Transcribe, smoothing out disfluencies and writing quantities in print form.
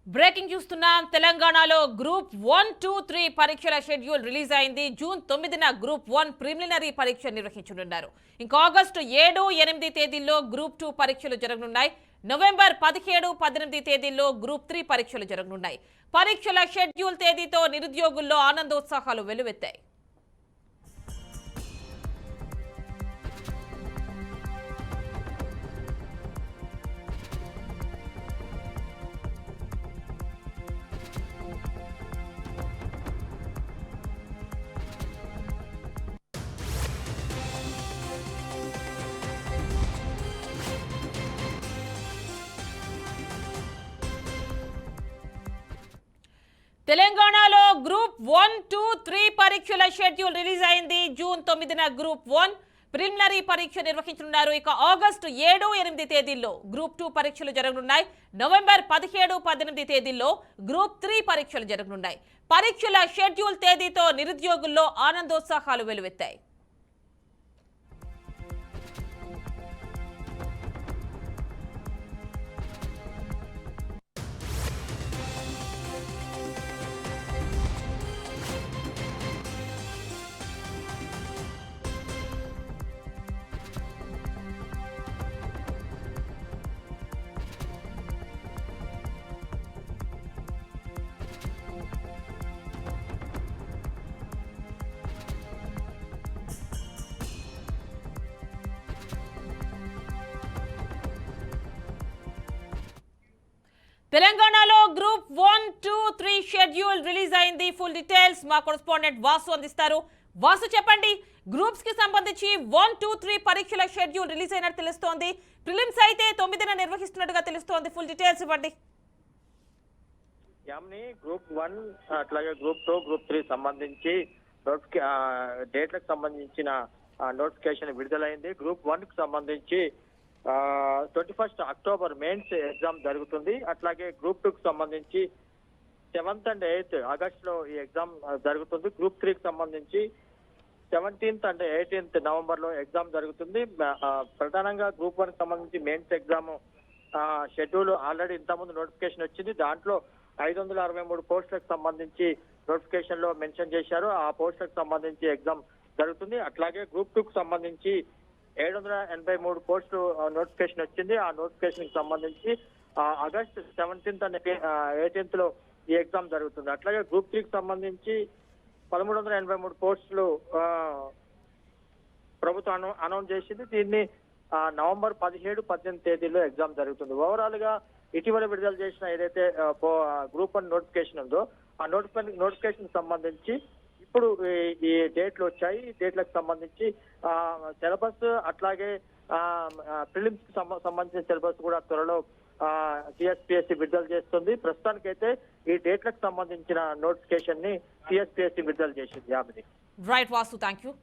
Breaking చూస్తున్నాం. తెలంగాణలో group 1, 2, 3 పరీక్షల షెడ్యూల్ రిలీజ్ అయింది. జూన్ 9న గ్రూప్ 1 ప్రిలిమినరీ పరీక్ష నిర్వహించనున్నారు. ఇంకా ఆగస్టు 7, 8 తేదీల్లో గ్రూప్ 2 పరీక్షలు జరగనున్నాయి. నవంబర్ 17, 18 తేదీల్లో గ్రూప్ 3 పరీక్షలు జరగనున్నాయి. పరీక్షల షెడ్యూల్ తేదీతో నిరుద్యోగుల్లో ఆనందోత్సాహాలు వెల్లువెత్తాయి. తెలంగాణలో గ్రూప్ 1, 2, 3 పరీక్షల షెడ్యూల్ రిలీజ్ అయింది. జూన్ 9న గ్రూప్ 1 ప్రిలిమినరీ పరీక్ష నిర్వహించనున్నారు. ఇక ఆగస్టు 7, 8 తేదీల్లో గ్రూప్ 2 పరీక్షలు జరగనున్నాయి. నవంబర్ 17, 18 తేదీల్లో గ్రూప్ 3 పరీక్షలు జరగనున్నాయి. పరీక్షల షెడ్యూల్ తేదీతో నిరుద్యోగుల్లో ఆనందోత్సాహాలు వెల్లువెత్తాయి. తెలంగాణలో గ్రూప్ 1, 2, 3 షెడ్యూల్ రిలీజ్ అయింది. ఫుల్ డీటెయిల్స్ మా కరెస్పాండెంట్ వాసు అందిస్తారు. వాసు, చెప్పండి, గ్రూప్స్ కి సంబంధించి 1, 2, 3 పరీక్షల షెడ్యూల్ రిలీజ్ అయినట్టు తెలుస్తోంది. ప్రిలిమ్స్ అయితే 9న నిర్వహిస్తున్నట్టుగా తెలుస్తోంది. ఫుల్ డీటెయిల్స్ ఇవ్వండి. యామ్ని గ్రూప్ 1 అట్లాగే గ్రూప్ 2, గ్రూప్ 3 సంబంధించి డేట్లకు సంబంధించిన నోటిఫికేషన్ విడుదలైంది. గ్రూప్ 1 కు సంబంధించి 21 అక్టోబర్ మెయిన్స్ ఎగ్జామ్ జరుగుతుంది. అట్లాగే గ్రూప్ 2 కు సంబంధించి 7th and 8th ఆగస్టులో ఈ ఎగ్జామ్ జరుగుతుంది. గ్రూప్ 3 కి సంబంధించి 17th and 18th నవంబర్ లో ఎగ్జామ్ జరుగుతుంది. ప్రధానంగా గ్రూప్ 1 కి సంబంధించి మెయిన్స్ ఎగ్జామ్ షెడ్యూల్ ఆల్రెడీ ఇంతకుముందు నోటిఫికేషన్ వచ్చింది. దాంట్లో 563 పోస్టులకు సంబంధించి నోటిఫికేషన్ లో మెన్షన్ చేశారు. ఆ పోస్టులకు సంబంధించి ఎగ్జామ్ జరుగుతుంది. అట్లాగే గ్రూప్ 2 కు సంబంధించి 783 పోస్టులు నోటిఫికేషన్ వచ్చింది. ఆ నోటిఫికేషన్ కి సంబంధించి ఆగస్ట్ 17th and 18th లో ఈ ఎగ్జామ్ జరుగుతుంది. అట్లాగే గ్రూప్ 3 కి సంబంధించి 1383 పోస్టులు ప్రభుత్వం అనౌన్స్ చేసింది. దీన్ని నవంబర్ 17, 18 తేదీలో ఎగ్జామ్ జరుగుతుంది. ఓవరాల్ గా ఇటీవల విడుదల చేసిన ఏదైతే గ్రూప్ 1 నోటిఫికేషన్ ఉందో ఆ నోటిఫికేషన్ సంబంధించి ఇప్పుడు ఈ డేట్లు వచ్చాయి. ఈ డేట్లకు సంబంధించి సిలబస్ అట్లాగే ప్రిలిమ్స్ కి సంబంధించిన సిలబస్ కూడా త్వరలో టీఎస్పీఎస్సీ విడుదల చేస్తుంది. ప్రస్తుతానికైతే ఈ డేట్లకు సంబంధించిన నోటిఫికేషన్ ని టీఎస్పీఎస్సీ విడుదల చేసింది. Right Vasu, thank you.